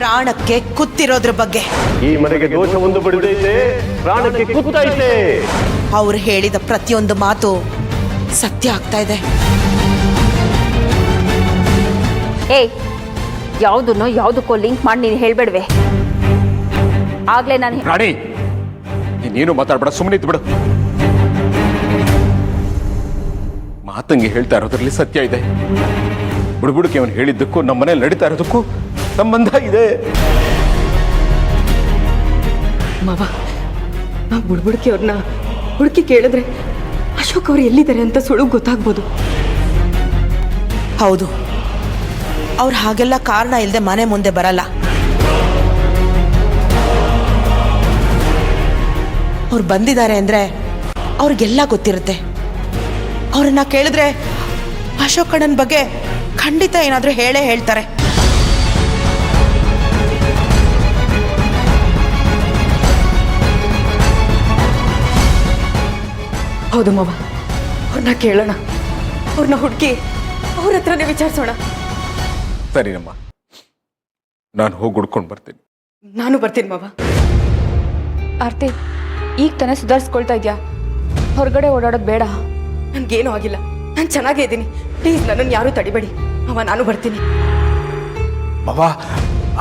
ಪ್ರಾಣಕ್ಕೆ ಕುತ್ತಿರೋದ್ರ ಬಗ್ಗೆ. ಈ ಮನೆಗೆ ದೋಷ ಒಂದು ಬಡಿದೈತೆ, ಪ್ರಾಣಕ್ಕೆ ಕುತ್ತೈತೆ. ಅವ್ರು ಹೇಳಿದ ಪ್ರತಿಯೊಂದು ಮಾತು ಸತ್ಯ ಆಗ್ತಾ ಇದೆ. ಏಯ್, ಯಾವುದಕ್ಕೋ ಲಿಂಕ್ ಮಾಡಿ ನೀನು ಹೇಳ್ಬೇಡ್ವೆ. ಆಗ್ಲೇ ನಾನು ರಾಣಿ, ನೀನೇನು ಮಾತಾಡ್ಬೇಡ, ಸುಮ್ಮನೆ ಇದ್ಬಿಡು. ಮಾತಂಗೆ ಹೇಳ್ತಾ ಇರೋದ್ರಲ್ಲಿ ಸತ್ಯ ಇದೆ. ಬುಡುಬುಡುಕೆ ಅವನು ಹೇಳಿದ್ದಕ್ಕೂ ನಮ್ಮ ಮನೇಲಿ ನಡೀತಾ ಇರೋದಕ್ಕೂ ಸಂಬಂಧ ಇದೆ. ಮಾವ, ನಾವು ಬುಡುಬುಡುಕಿ ಅವ್ರನ್ನ ಹುಡುಕಿ ಕೇಳಿದ್ರೆ ಅಶೋಕ್ ಅವ್ರು ಎಲ್ಲಿದ್ದಾರೆ ಅಂತ ಸುಳ್ಳು ಗೊತ್ತಾಗ್ಬೋದು. ಹೌದು, ಅವ್ರು ಹಾಗೆಲ್ಲ ಕಾರಣ ಇಲ್ಲದೆ ಮನೆ ಮುಂದೆ ಬರಲ್ಲ. ಅವ್ರು ಬಂದಿದ್ದಾರೆ ಅಂದ್ರೆ ಅವ್ರಿಗೆಲ್ಲ ಗೊತ್ತಿರುತ್ತೆ. ಅವ್ರನ್ನ ಕೇಳಿದ್ರೆ ಅಶೋಕ್ ಅಣ್ಣನ ಬಗ್ಗೆ ಖಂಡಿತ ಏನಾದ್ರೂ ಹೇಳೇ ಹೇಳ್ತಾರೆ. ಹೌದು ಮಾವ, ಅವ್ರನ್ನ ಕೇಳೋಣ, ಅವ್ರನ್ನ ಹುಡುಕಿ ಅವ್ರ ಹತ್ರನೇ ವಿಚಾರಿಸೋಣ. ಸರಿನಮ್ಮ, ನಾನು ಹೋಗಿ ಹುಡ್ಕೊಂಡು ಬರ್ತೀನಿ. ನಾನು ಬರ್ತೀನಿ ಮಾವ. ಆರ್ತಿ, ಈಗ ತಾನೇ ಸುಧಾರಿಸ್ಕೊಳ್ತಾ ಇದ್ಯಾ, ಹೊರಗಡೆ ಓಡಾಡೋದು ಬೇಡ. ನನ್ಗೇನೂ ಆಗಿಲ್ಲ, ನಾನು ಚೆನ್ನಾಗೇ ಇದ್ದೀನಿ. ಪ್ಲೀಸ್ ನನ್ನನ್ನು ಯಾರೂ ತಡಿಬೇಡಿ ಮಾವ, ನಾನು ಬರ್ತೀನಿ. ಮಾವ,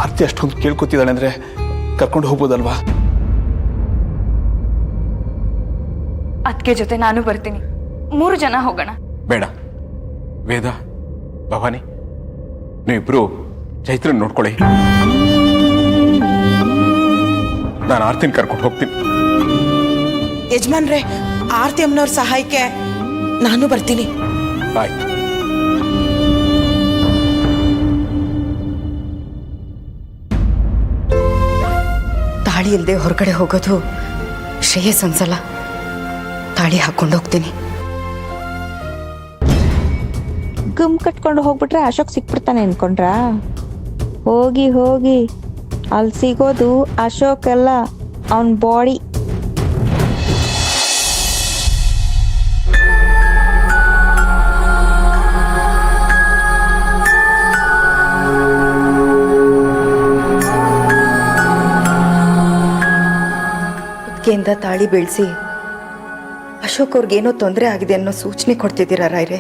ಆರ್ತಿ ಅಷ್ಟೊಂದು ಕೇಳ್ಕೊತಿದ್ದಾಳೆ ಅಂದ್ರೆ ಕರ್ಕೊಂಡು ಹೋಗ್ಬೋದಲ್ವಾ? ಅದಕ್ಕೆ ಜೊತೆ ನಾನು ಬರ್ತೀನಿ, 3 ಜನ ಹೋಗೋಣ. ಬೇಡ, ವೇದ, ಭವಾನಿ, ನೀವಿಬ್ರು ಚೈತ್ರನ್ ನೋಡ್ಕೊಳ್ಳಿ. ನಾನು ಆರ್ತಿನ ಕರ್ಕೊಂಡು ಹೋಗ್ತೀನಿ. ಯಜಮಾನ್ರೆ, ಆರ್ತಿ ಅಮ್ಮನವ್ರ ಸಹಾಯಕ್ಕೆ ನಾನು ಬರ್ತೀನಿ. ಆಯ್ತು. ತಾಳಿ ಇಲ್ಲದೆ ಹೊರಗಡೆ ಹೋಗೋದು ಶ್ರೇಯಸ್ ಅನ್ಸಲ್ಲ. ತಾಳಿ ಹಾಕೊಂಡು ಹೋಗ್ತೀನಿ. ಗುಮ್ ಕಟ್ಕೊಂಡು ಹೋಗ್ಬಿಟ್ರೆ ಅಶೋಕ್ ಸಿಕ್ಬಿಡ್ತಾನೆ ಅನ್ಕೊಂಡ್ರಾ? ಹೋಗಿ ಹೋಗಿ, ಅಲ್ಲಿ ಸಿಗೋದು ಅಶೋಕ್ ಅಲ್ಲ, ಅವನ್ ಬಾಡಿ. ಕುತ್ತಿಗೆಯಿಂದ ತಾಳಿ ಬೀಳ್ಸಿ ಅಶೋಕ್ ಅವ್ರಿಗೇನೋ ತೊಂದರೆ ಆಗಿದೆ ಅನ್ನೋ ಸೂಚನೆ ಕೊಡ್ತಿದ್ದೀರಾ ರಾಯ್ರೆ?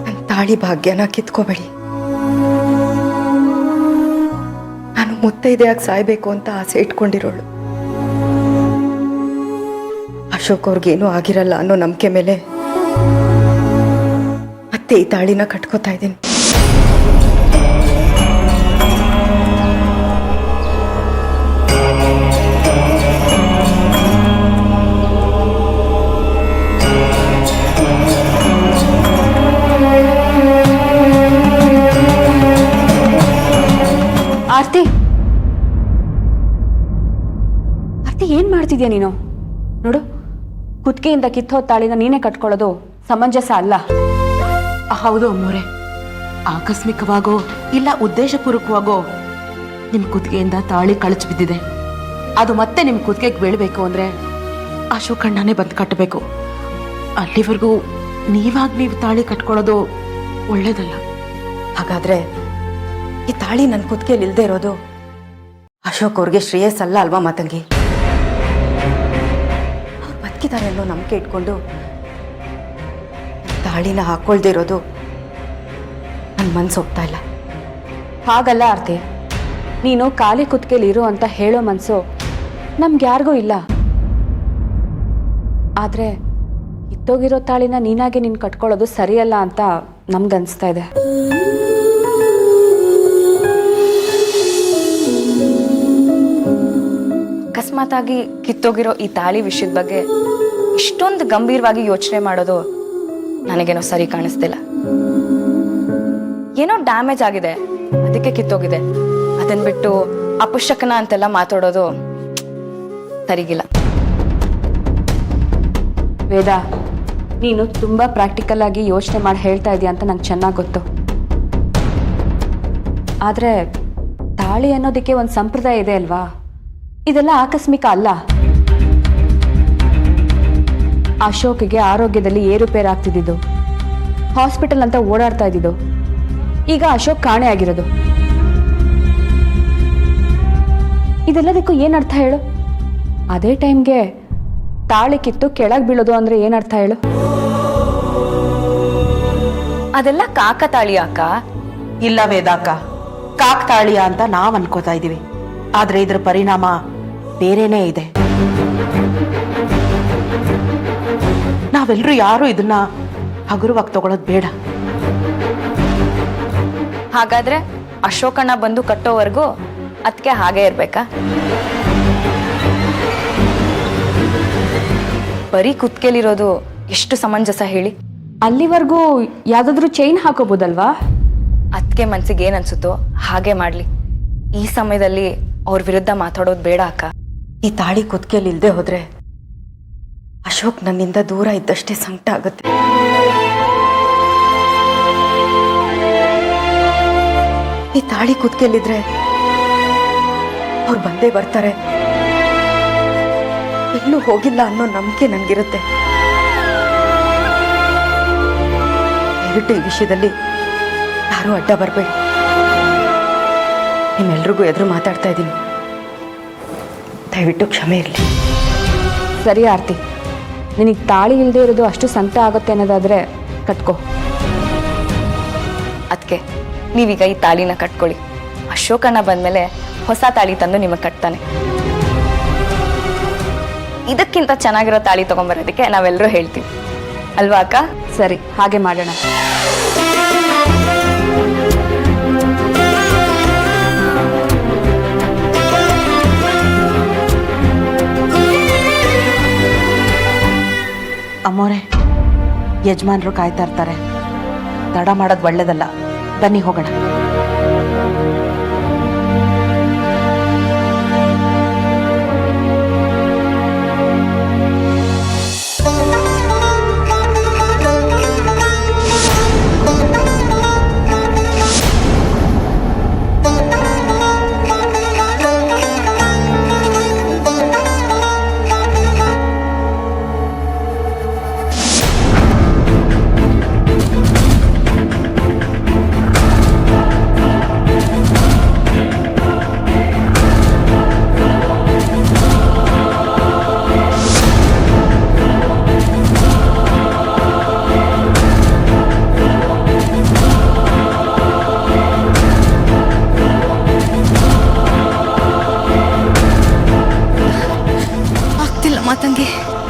ನನ್ನ ತಾಳಿ ಭಾಗ್ಯನ ಕಿತ್ಕೋಬೇಡಿ. ನಾನು ಮುತ್ತೈದೆಯಾಗಿ ಸಾಯ್ಬೇಕು ಅಂತ ಆಸೆ ಇಟ್ಕೊಂಡಿರೋಳು. ಅಶೋಕ್ ಅವ್ರಿಗೇನೂ ಆಗಿರಲ್ಲ ಅನ್ನೋ ನಂಬಿಕೆ ಮೇಲೆ ಮತ್ತೆ ಈ ತಾಳಿನ ಕಟ್ಕೋತಾ ಇದ್ದೀನಿ. ಆರ್ತಿ, ಆರ್ತಿ, ಏನ್ ಮಾಡ್ತಿದ್ಯಾ ನೀನು? ನೋಡು, ಕುತ್ತಿಗೆಯಿಂದ ಕಿತ್ತೋ ತಾಳಿನ ನೀನೇ ಕಟ್ಕೊಳ್ಳೋದು ಸಮಂಜಸ ಅಲ್ಲ. ಹೌದು ಅಮ್ಮೋರೆ, ಆಕಸ್ಮಿಕವಾಗೋ ಇಲ್ಲ ಉದ್ದೇಶಪೂರ್ವಕವಾಗೋ ನಿಮ್ಮ ಕುತ್ತಿಗೆಯಿಂದ ತಾಳಿ ಕಳಚಿ ಬಿದ್ದಿದೆ. ಅದು ಮತ್ತೆ ನಿಮ್ಮ ಕುತ್ತಿಗೆಗೆ ಬೀಳಬೇಕು ಅಂದ್ರೆ ಅಶೋಕ್ ಅಣ್ಣನೇ ಬಂದು ಕಟ್ಟಬೇಕು. ಅಲ್ಲಿವರೆಗೂ ನೀವು ತಾಳಿ ಕಟ್ಕೊಳ್ಳೋದು ಒಳ್ಳೇದಲ್ಲ. ಹಾಗಾದ್ರೆ ಈ ತಾಳಿ ನನ್ನ ಕುತ್ತಿಗೆಯಲ್ಲಿ ಇಲ್ಲದೆ ಇರೋದು ಅಶೋಕ್ ಅವ್ರಿಗೆ ಶ್ರೇಯಸ್ ಅಲ್ಲ ಅಲ್ವಾ ಮಾತಂಗಿ? ಅವ್ರು ಬದುಕಿದ್ದಾರೆ ಅನ್ನೋ ನಂಬಿಕೆ ಇಟ್ಕೊಂಡು ತಾಳಿನ ಹಾಕೊಳ್ದೇ ಇರೋದು ನನ್ನ ಮನ್ಸು ಒಪ್ತಾ ಇಲ್ಲ. ಹಾಗಲ್ಲ ಆರ್ತಿ, ನೀನು ಖಾಲಿ ಕುತ್ತಿಗೆಯಲ್ಲಿ ಇರು ಅಂತ ಹೇಳೋ ಮನ್ಸು ನಮ್ಗೆ ಯಾರಿಗೂ ಇಲ್ಲ. ಆದ್ರೆ ಇತ್ತೋಗಿರೋ ತಾಳಿನ ನೀನಾಗೆ ನೀನು ಕಟ್ಕೊಳ್ಳೋದು ಸರಿಯಲ್ಲ ಅಂತ ನಮ್ಗನ್ಸ್ತಾ ಇದೆ. ಅಕಸ್ಮಾತಾಗಿ ಕಿತ್ತೋಗಿರೋ ಈ ತಾಳಿ ವಿಷಯದ ಬಗ್ಗೆ ಇಷ್ಟೊಂದು ಗಂಭೀರವಾಗಿ ಯೋಚನೆ ಮಾಡೋದು ನನಗೇನೋ ಸರಿ ಕಾಣಿಸ್ತಿಲ್ಲ. ಏನೋ ಡ್ಯಾಮೇಜ್ ಆಗಿದೆ, ಅದಕ್ಕೆ ಕಿತ್ತೋಗಿದೆ, ಅದನ್ನ ಬಿಟ್ಟು ಅಪುಷಕನ ಅಂತೆಲ್ಲ ಮಾತಾಡೋದು ಸರಿಗಿಲ್ಲ. ವೇದ, ನೀನು ತುಂಬಾ ಪ್ರಾಕ್ಟಿಕಲ್ ಆಗಿ ಯೋಚನೆ ಮಾಡಿ ಹೇಳ್ತಾ ಇದೀಯ ಅಂತ ನಂಗೆ ಚೆನ್ನಾಗಿ ಗೊತ್ತು. ಆದ್ರೆ ತಾಳಿ ಅನ್ನೋದಕ್ಕೆ ಒಂದು ಸಂಪ್ರದಾಯ ಇದೆ ಅಲ್ವಾ? ಇದೆಲ್ಲ ಆಕಸ್ಮಿಕ ಅಲ್ಲ. ಅಶೋಕ್ಗೆ ಆರೋಗ್ಯದಲ್ಲಿ ಏರುಪೇರಾಗ್ತಿದ್ದು, ಹಾಸ್ಪಿಟಲ್ ಅಂತ ಓಡಾಡ್ತಾ ಇದ್ದಿದ್ದು, ಈಗ ಅಶೋಕ್ ಕಾಣೆ ಆಗಿರೋದು. ಇದೆಲ್ಲದಕ್ಕೂ ಏನು ಅರ್ಥ ಹೇಳು? ಅದೇ ಟೈಮ್ಗೆ ತಾಳಿ ಕಿತ್ತು ಕೆಳಗೆ ಬೀಳೋದು ಅಂದರೆ ಏನು ಅರ್ಥ ಹೇಳು? ಅದೆಲ್ಲ ಕಾಕತಾಳಿ ಅಕ್ಕ. ಇಲ್ಲ ವೇದಾಕ, ಕಾಕ್ತಾಳಿಯ ಅಂತ ನಾವ್ ಅನ್ಕೋತಾ ಇದೀವಿ, ಆದ್ರೆ ಇದ್ರ ಪರಿಣಾಮ ಬೇರೆನೇ ಇದೆ. ನಾವೆಲ್ಲರೂ ಯಾರು ಇದನ್ನ ಹಗುರವಾಗಿ ತಗೊಳ್ಳೋದು ಬೇಡ. ಹಾಗಾದ್ರೆ ಅಶೋಕಣ್ಣ ಬಂದು ಕಟ್ಟೋವರೆಗೂ ಅದಕ್ಕೆ ಹಾಗೆ ಇರ್ಬೇಕಾ? ಬರೀ ಕುತ್ಕೆಲಿರೋದು ಎಷ್ಟು ಸಮಂಜಸ ಹೇಳಿ? ಅಲ್ಲಿವರೆಗೂ ಯಾವ್ದಾದ್ರು ಚೈನ್ ಹಾಕೋಬೋದಲ್ವಾ? ಅದಕ್ಕೆ ಮನ್ಸಿಗೆ ಏನ್ ಅನ್ಸುತ್ತೋ ಹಾಗೆ ಮಾಡ್ಲಿ. ಈ ಸಮಯದಲ್ಲಿ ಅವ್ರ ವಿರುದ್ಧ ಮಾತಾಡೋದು ಬೇಡ ಅಕ್ಕ. ಈ ತಾಳಿ ಕುತ್ತಿಗೆಯಲ್ಲಿ ಇಲ್ದೆ ಹೋದ್ರೆ ಅಶೋಕ್ ನನ್ನಿಂದ ದೂರ ಇದ್ದಷ್ಟೇ ಸಂಕಟ ಆಗುತ್ತೆ. ಈ ತಾಳಿ ಕುತ್ತಿಗೆಯಲ್ಲಿದ್ರೆ ಅವ್ರು ಬಂದೇ ಬರ್ತಾರೆ, ಇನ್ನೂ ಹೋಗಿಲ್ಲ ಅನ್ನೋ ನಂಬಿಕೆ ನನ್ಗಿರುತ್ತೆ. ದಯವಿಟ್ಟು ಈ ವಿಷಯದಲ್ಲಿ ಯಾರೂ ಅಡ್ಡ ಬರಬೇಡಿ. ನಿಮ್ಮೆಲ್ರಿಗೂ ಎದುರು ಮಾತಾಡ್ತಾ ಇದ್ದೀನಿ, ದಯವಿಟ್ಟು ಕ್ಷಮೆ ಇರಲಿ. ಸರಿ ಆರ್ತಿ, ನಿನಗೆ ತಾಳಿ ಇಲ್ಲದೆ ಇರೋದು ಅಷ್ಟು ಸಂಕಟ ಆಗುತ್ತೆ ಅನ್ನೋದಾದ್ರೆ ಕಟ್ಕೋ. ಅದಕ್ಕೆ ನೀವೀಗ ಈ ತಾಳಿನ ಕಟ್ಕೊಳ್ಳಿ. ಅಶೋಕಣ್ಣ ಬಂದಮೇಲೆ ಹೊಸ ತಾಳಿ ತಂದು ನಿಮಗೆ ಕಟ್ತಾನೆ. ಇದಕ್ಕಿಂತ ಚೆನ್ನಾಗಿರೋ ತಾಳಿ ತಗೊಂಬರೋದಕ್ಕೆ ನಾವೆಲ್ಲರೂ ಹೇಳ್ತೀವಿ ಅಲ್ವಾ ಅಕ್ಕ? ಸರಿ, ಹಾಗೆ ಮಾಡೋಣ. ಅಮ್ಮೋರೆ, ಯಜಮಾನ್ರು ಕಾಯ್ತಾ ಇರ್ತಾರೆ, ತಡ ಮಾಡೋದು ಒಳ್ಳೇದಲ್ಲ. ಬನ್ನಿ ಹೋಗೋಣ.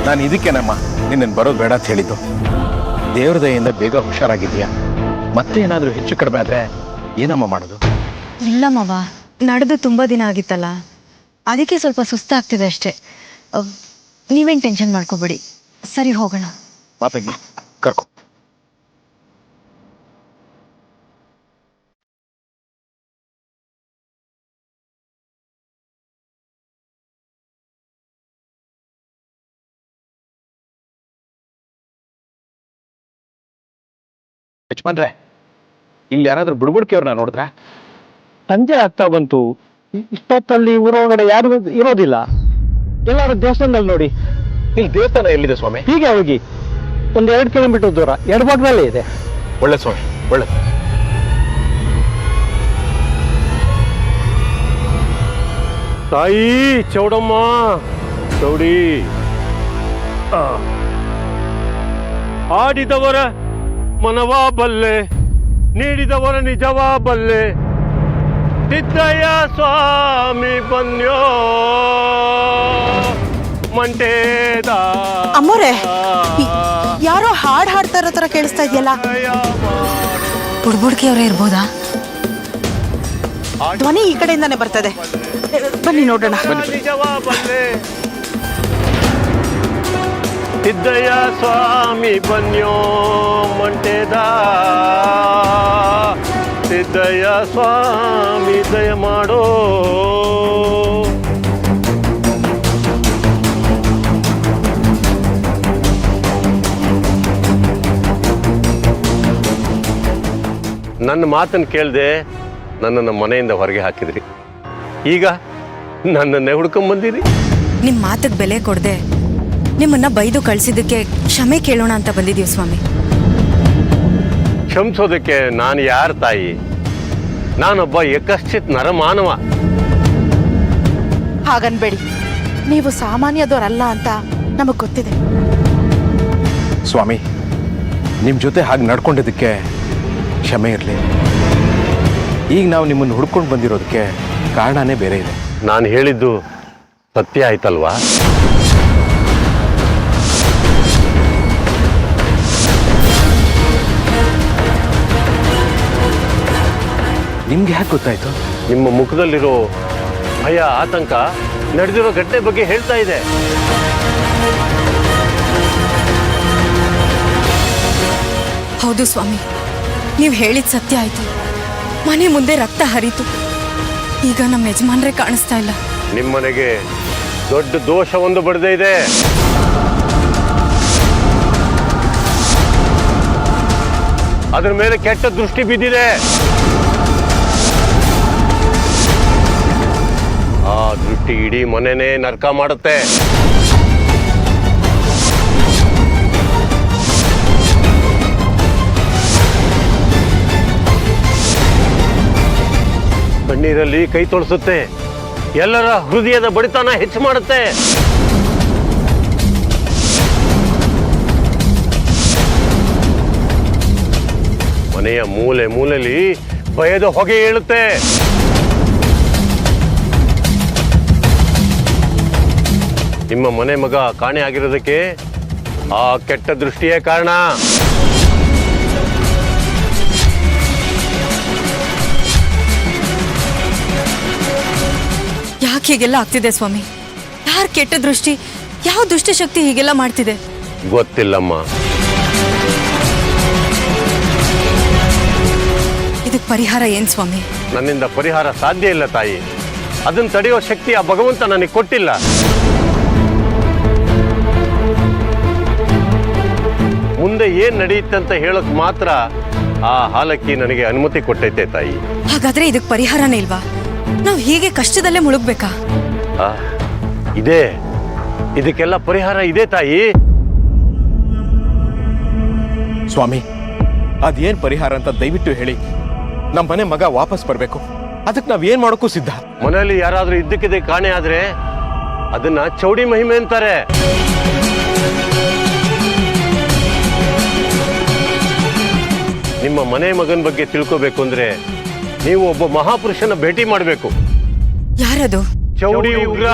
ನಾನು ಇದಕ್ಕೇನಮ್ಮ ನಿನ್ನನ್ನು ಬರೋದು ಬೇಡ ಅಂತ ಹೇಳಿದ್ದು. ದೇವ್ರ ದಯೆಯಿಂದ ಬೇಗ ಹುಷಾರಾಗಿದೆಯಾ? ಮತ್ತೆ ಏನಾದರೂ ಹೆಚ್ಚು ಕಡಿಮೆ ಆದರೆ ಏನಮ್ಮ ಮಾಡೋದು? ಇಲ್ಲ ಮಾವ, ನಡೆದು ತುಂಬ ದಿನ ಆಗಿತ್ತಲ್ಲ, ಅದಕ್ಕೆ ಸ್ವಲ್ಪ ಸುಸ್ತಾಗ್ತಿದೆ ಅಷ್ಟೇ. ನೀವೇನು ಟೆನ್ಷನ್ ಮಾಡ್ಕೋಬೇಡಿ, ಸರಿ ಹೋಗೋಣ. ಮಾತಂಗಿ ಕರ್ಕೊ. ಯಜಮಾನ್ರೆ, ಇಲ್ಲಿ ಯಾರಾದ್ರೂ ಬುಡ್ಬುಡ್ಕಿಯವ್ರನ್ನ ನೋಡಿದ್ರ? ಸಂಜೆ ಆಗ್ತಾ ಬಂತು, ಇಷ್ಟೊತ್ತಲ್ಲಿ ಊರೊಳಗಡೆ ಯಾರು ಇರೋದಿಲ್ಲ. ಎಲ್ಲಾರು ದೇವಸ್ಥಾನದಲ್ಲಿ ನೋಡಿ. ಇಲ್ಲಿ ದೇವಸ್ಥಾನ ಎಲ್ಲಿದೆ ಸ್ವಾಮಿ? ಹೀಗೆ ಹೋಗಿ 1-2 ಕಿಲೋಮೀಟರ್ ದೂರ ಎಡಭಾಗದಲ್ಲೇ ಇದೆ. ಒಳ್ಳೆ ಸ್ವಾಮಿ, ಒಳ್ಳೆ. ತಾಯಿ ಚೌಡಮ್ಮ, ಚೌಡಿ, ಆಡಿದವರ ಮನವಾ ಬಲ್ಲೆ, ನೀಡಿದವರ ನಿಜವಾ ಬಲ್ಲೆ. ಸಿದ್ದಯ್ಯ ಸ್ವಾಮಿ ಬನ್ಯೋ ಮಂಟೇದ. ಅಮ್ಮೋರೆ, ಯಾರೋ ಹಾಡ್ ಹಾಡ್ತಾ ಇರೋ ತರ ಕೇಳಿಸ್ತಾ ಇದೆಯಲ್ಲ? ಬುಡ್ಬುಡ್ಕಿ ಅವರೇ ಇರ್ಬೋದಾ? ಧ್ವನಿ ಈ ಕಡೆಯಿಂದಾನೆ ಬರ್ತದೆ, ಬನ್ನಿ ನೋಡೋಣ. ನಿಜವಾ ಬಲ್ಲೆ. ಸಿದ್ದಯ್ಯ ಸ್ವಾಮಿ ಬನ್ಯೋ ಮಂಟೇದ. ಸಿದ್ದಯ್ಯ ಸ್ವಾಮಿ ದಯ ಮಾಡೋ. ನನ್ನ ಮಾತನ್ನು ಕೇಳದೆ ನನ್ನನ್ನು ಮನೆಯಿಂದ ಹೊರಗೆ ಹಾಕಿದ್ರಿ. ಈಗ ನನ್ನನ್ನೇ ಹುಡ್ಕೊಂಬಂದಿರಿ. ನಿಮ್ಮ ಮಾತಿಗೆ ಬೆಲೆ ಕೊಡದೆ ನಿಮ್ಮನ್ನ ಬೈದು ಕಳಿಸಿದ್ದಕ್ಕೆ ಕ್ಷಮೆ ಕೇಳೋಣ ಅಂತ ಬಂದಿದ್ದೀವಿ ಸ್ವಾಮಿ. ಕ್ಷಮಿಸೋದಕ್ಕೆ ನಾನು ಯಾರ ತಾಯಿ? ನಾನೊಬ್ಬ ಏಕಶ್ಚಿತ್ ನರಮಾನವ. ಹಾಗನ್ಬೇಡಿ, ನೀವು ಸಾಮಾನ್ಯದವರಲ್ಲ ಅಂತ ನಮಗೆ ಗೊತ್ತಿದೆ. ಸ್ವಾಮಿ, ನಿಮ್ಮ ಜೊತೆ ಹಾಗೆ ನಡ್ಕೊಂಡಿದ್ದಕ್ಕೆ ಕ್ಷಮೆ ಇರಲಿ. ಈಗ ನಾವು ನಿಮ್ಮನ್ನು ಹುಡ್ಕೊಂಡು ಬಂದಿರೋದಕ್ಕೆ ಕಾರಣನೇ ಬೇರೆ ಇದೆ. ನಾನು ಹೇಳಿದ್ದು ಸತ್ಯ ಆಯ್ತಲ್ವಾ? ನಿಮ್ಗೆ ಯಾಕೆ ಗೊತ್ತಾಯ್ತು? ನಿಮ್ಮ ಮುಖದಲ್ಲಿರೋ ಭಯ, ಆತಂಕ ನಡೆದಿರೋ ಘಟನೆ ಬಗ್ಗೆ ಹೇಳ್ತಾ ಇದೆ. ಹೌದು ಸ್ವಾಮಿ, ನೀವು ಹೇಳಿದ ಸತ್ಯ ಆಯ್ತು. ಮನೆ ಮುಂದೆ ರಕ್ತ ಹರಿತು. ಈಗ ನಮ್ಮ ಯಜಮಾನ್ರೇ ಕಾಣಿಸ್ತಾ ಇಲ್ಲ. ನಿಮ್ಮನೆಗೆ ದೊಡ್ಡ ದೋಷ ಒಂದು ಬಡದೇ ಇದೆ. ಅದರ ಮೇಲೆ ಕೆಟ್ಟ ದೃಷ್ಟಿ ಬಿದ್ದಿದೆ. ಆ ದೃಷ್ಟಿ ಇಡೀ ಮನೆನೇ ನರಕ ಮಾಡುತ್ತೆ. ಕಣ್ಣೀರಲ್ಲಿ ಕೈ ತೊಳಸುತ್ತೆ. ಎಲ್ಲರ ಹೃದಯದ ಬಡಿತನ ಹೆಚ್ಚು ಮಾಡುತ್ತೆ. ಮನೆಯ ಮೂಲೆ ಮೂಲೆಯಲ್ಲಿ ಭಯದ ಹೊಗೆ ಏಳುತ್ತೆ. ನಿಮ್ಮ ಮನೆ ಮಗ ಕಾಣೆ ಆಗಿರೋದಕ್ಕೆ ಆ ಕೆಟ್ಟ ದೃಷ್ಟಿಯೇ ಕಾರಣ. ಯಾಕೆ ಹೀಗೆಲ್ಲ ಆಗ್ತಿದೆ ಸ್ವಾಮಿ? ಯಾರ ಕೆಟ್ಟ ದೃಷ್ಟಿ, ಯಾವ ದುಷ್ಟಶಕ್ತಿ ಹೀಗೆಲ್ಲ ಮಾಡ್ತಿದೆ? ಗೊತ್ತಿಲ್ಲಮ್ಮ. ಇದಕ್ಕೆ ಪರಿಹಾರ ಏನ್ ಸ್ವಾಮಿ? ನನ್ನಿಂದ ಪರಿಹಾರ ಸಾಧ್ಯ ಇಲ್ಲ ತಾಯಿ. ಅದನ್ನು ತಡೆಯೋ ಶಕ್ತಿ ಆ ಭಗವಂತ ನನಗೆ ಕೊಟ್ಟಿಲ್ಲ. ಮುಂದೆ ಏನ್ ನಡೆಯುತ್ತೆ ಅಂತ ಹೇಳಕ್ ಮಾತ್ರ ಆ ಹಾಲಕ್ಕಿ ನನಗೆ ಅನುಮತಿ ಕೊಟ್ಟೈತೆ ತಾಯಿ. ಹಾಗಾದ್ರೆ ಇದಕ್ಕೆ ಪರಿಹಾರನೇ ಇಲ್ವಾ? ನಾವು ಹೀಗೆ ಕಷ್ಟದಲ್ಲೇ ಮುಳುಗ್ಬೇಕಾ? ಇದೆ, ಇದಕ್ಕೆಲ್ಲ ಪರಿಹಾರ ಇದೆ ತಾಯಿ. ಸ್ವಾಮಿ, ಅದೇನ್ ಪರಿಹಾರ ಅಂತ ದಯವಿಟ್ಟು ಹೇಳಿ. ನಮ್ಮ ಮನೆ ಮಗ ವಾಪಸ್ ಬರಬೇಕು. ಅದಕ್ಕೆ ನಾವೇನ್ ಮಾಡೋಕ್ಕೂ ಸಿದ್ಧ. ಮನೆಯಲ್ಲಿ ಯಾರಾದ್ರೂ ಇದ್ದಕ್ಕಿದೆ ಕಾಣೆ ಆದ್ರೆ ಅದನ್ನ ಚೌಡಿ ಮಹಿಮೆ ಅಂತಾರೆ. ನಿಮ್ಮ ಮನೆ ಮಗನ ಬಗ್ಗೆ ತಿಳ್ಕೋಬೇಕು ಅಂದ್ರೆ ನೀವು ಒಬ್ಬ ಮಹಾಪುರುಷನ ಭೇಟಿ ಮಾಡಬೇಕು. ಯಾರದು? ಚೌಡಿ ಉಗ್ರ.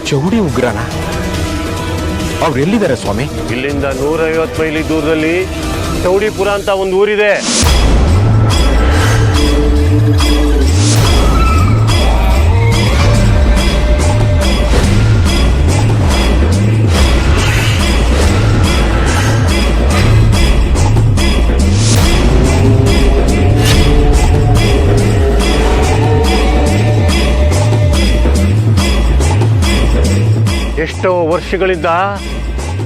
ಚೌಡಿ ಉಗ್ರನ? ಅವ್ರು ಎಲ್ಲಿದ್ದಾರೆ ಸ್ವಾಮಿ? ಇಲ್ಲಿಂದ 150 ಮೈಲಿ ದೂರದಲ್ಲಿ ಚೌಡಿಪುರ ಅಂತ ಒಂದು ಊರಿದೆ. ಎಷ್ಟೋ ವರ್ಷಗಳಿಂದ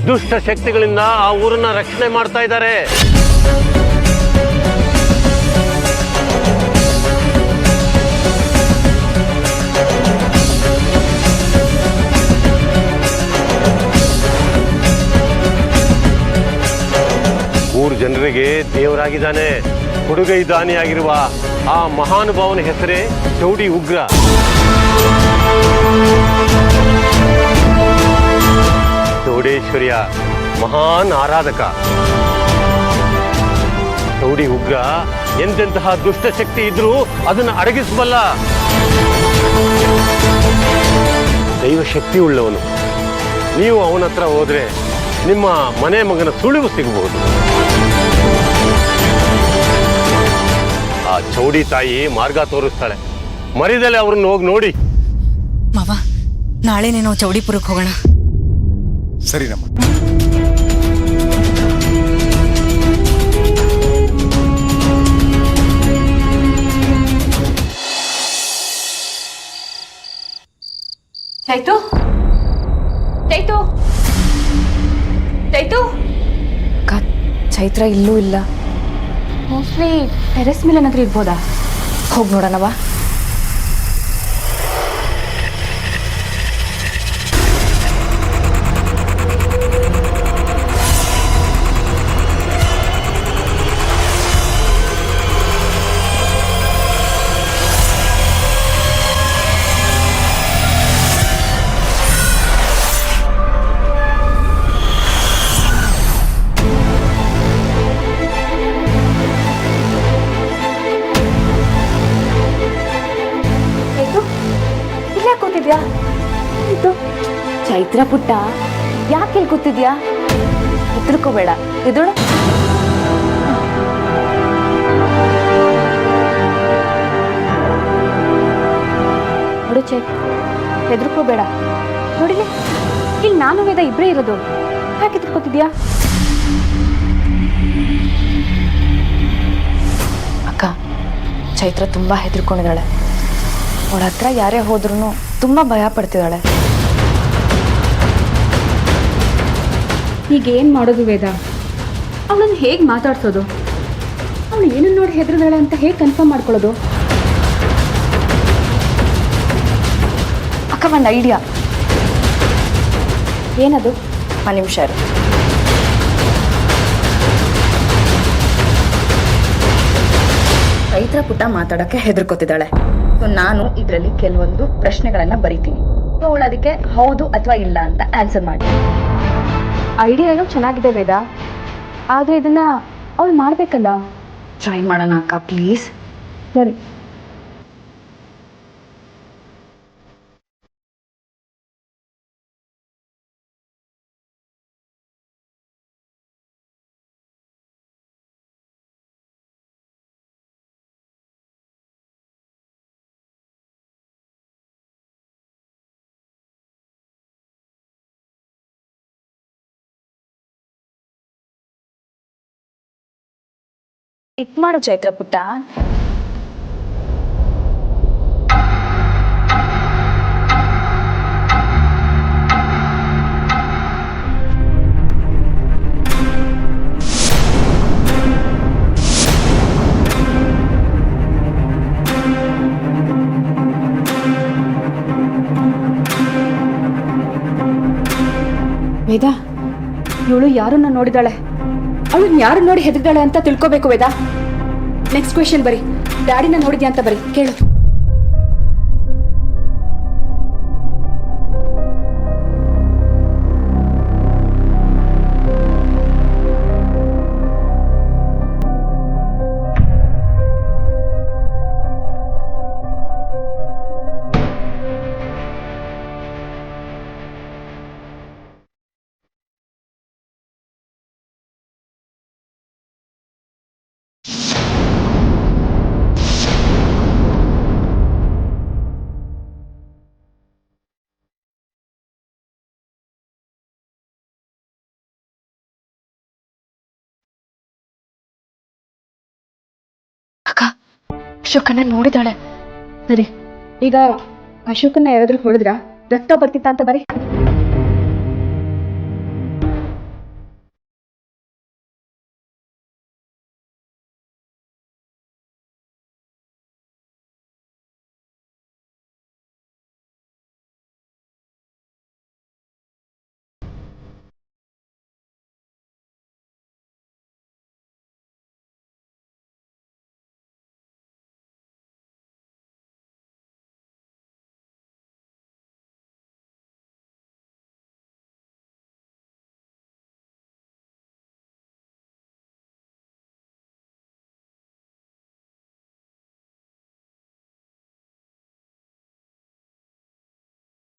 ದುಷ್ಟ ಶಕ್ತಿಗಳಿಂದ ಆ ಊರನ್ನ ರಕ್ಷಣೆ ಮಾಡ್ತಾ ಇದ್ದಾರೆ. ಊರು ಜನರಿಗೆ ದೇವರಾಗಿದ್ದಾನೆ. ಕೊಡುಗೈ ದಾನಿಯಾಗಿರುವ ಆ ಮಹಾನುಭಾವನ ಹೆಸರೇ ಚೌಡಿ ಉಗ್ರ. ಚೌಡೇಶ್ವರಿಯ ಮಹಾನ್ ಆರಾಧಕ. ಚೌಡಿ ಉಗ್ರ ಎಂತೆಂತಹ ದುಷ್ಟಶಕ್ತಿ ಇದ್ರೂ ಅದನ್ನು ಅಡಗಿಸಬಲ್ಲ ದೈವಶಕ್ತಿ ಉಳ್ಳವನು. ನೀವು ಅವನ ಹತ್ರ ಹೋದ್ರೆ ನಿಮ್ಮ ಮನೆ ಮಗನ ಸುಳಿವು ಸಿಗಬಹುದು. ಆ ಚೌಡಿ ತಾಯಿ ಮಾರ್ಗ ತೋರಿಸ್ತಾಳೆ. ಮರಿದಲ್ಲೇ ಅವ್ರನ್ನ ಹೋಗಿ ನೋಡಿ. ಮಾವ, ನಾಳೆನೇ ನಾವು ಚೌಡಿಪುರಕ್ಕೆ ಹೋಗೋಣ. ಸರಿನಮ್ಮ. ಚೈತು, ಚೈತು, ಚೈತು. ಚೈತ್ರ ಇಲ್ಲೂ ಇಲ್ಲ. ಮೋಸ್ಟ್ಲಿ ಟೆರೆಸ್ ಮೇಲೆ ಏನಾದರೂ ಇರ್ಬೋದಾ? ಹೋಗಿ ನೋಡೋಣವಾ? ಕೂತಿದ್ಯಾ? ಚೈತ್ರ ಪುಟ್ಟ, ಯಾಕೆ ಇಲ್ಲಿ ಕೂತಿದ್ಯಾ? ಹೆದರ್ಕೋಬೇಡ, ಎದುಳು. ನೋಡು ಚೈ, ಹೆದರ್ಕೋಬೇಡ. ನೋಡಿಲಿ, ಇಲ್ಲಿ ನಾನು ವೇದ ಇಬ್ಬರೇ ಇರೋದು. ಯಾಕೆ ಹೆದರ್ಕೋತಿದ್ಯಾ? ಅಕ್ಕ, ಚೈತ್ರ ತುಂಬಾ ಹೆದರ್ಕೊಂಡಿದ್ದಾಳೆ. ಅವಳ ಹತ್ರ ಯಾರೇ ಹೋದ್ರೂ ತುಂಬಾ ಭಯ ಪಡ್ತಿದ್ದಾಳೆ. ಈಗ ಏನು ಮಾಡೋದು ವೇದ? ಅವಳನ್ನು ಹೇಗೆ ಮಾತಾಡ್ಸೋದು? ಅವಳು ಏನನ್ನು ನೋಡಿ ಹೆದರಿದಾಳೆ ಅಂತ ಹೇಗೆ ಕನ್ಫರ್ಮ್ ಮಾಡ್ಕೊಳ್ಳೋದು? ಅಕ್ಕ, ಒಂದು ಐಡಿಯಾ. ಏನದು? ಒಂದು ನಿಮಿಷ ಇರು. ಚೈತ್ರ ಪುಟ್ಟ ಮಾತಾಡೋಕ್ಕೆ ಹೆದರ್ಕೋತಿದ್ದಾಳೆ. ಸೊ ನಾನು ಇದರಲ್ಲಿ ಕೆಲವೊಂದು ಪ್ರಶ್ನೆಗಳನ್ನ ಬರಿತೀನಿ. ಸೊ ಅವಳು ಅದಕ್ಕೆ ಹೌದು ಅಥವಾ ಇಲ್ಲ ಅಂತ ಆನ್ಸರ್ ಮಾಡಿ. ಐಡಿಯಾ ಏನೋ ಚೆನ್ನಾಗಿದೆ ವೇದ, ಆದರೆ ಇದನ್ನ ಅವಳು ಮಾಡ್ಬೇಕಲ್ಲ. ಟ್ರೈ ಮಾಡೋಣ ಅಕ್ಕ, ಪ್ಲೀಸ್. ಸರಿ. ಇಟ್ ಮಾಡು ಚೈತ್ರ ಪುಟ್ಟ. ವೇದ, ಇವಳು ಯಾರನ್ನ ನೋಡಿದಾಳೆ? ಅವಳು ಯಾರು ನೋಡಿ ಹೆದರಿದಾಳೆ ಅಂತ ತಿಳ್ಕೋಬೇಕು ವೇದ. ನೆಕ್ಸ್ಟ್ ಕ್ವೆಶ್ಚನ್ ಬರಿ. ಡ್ಯಾಡಿನ ನೋಡಿದ್ಯಾ ಅಂತ ಬರಿ, ಕೇಳು. ಅಕ್ಕ, ಅಶೋಕನ್ನ ನೋಡಿದಾಳೆ. ಸರಿ, ಈಗ ಅಶೋಕನ್ನ ಯಾರಾದ್ರೂ ಹೊಡೆದ್ರ ರಕ್ತ ಬರ್ತಿತ್ತ ಅಂತ ಬರೀ.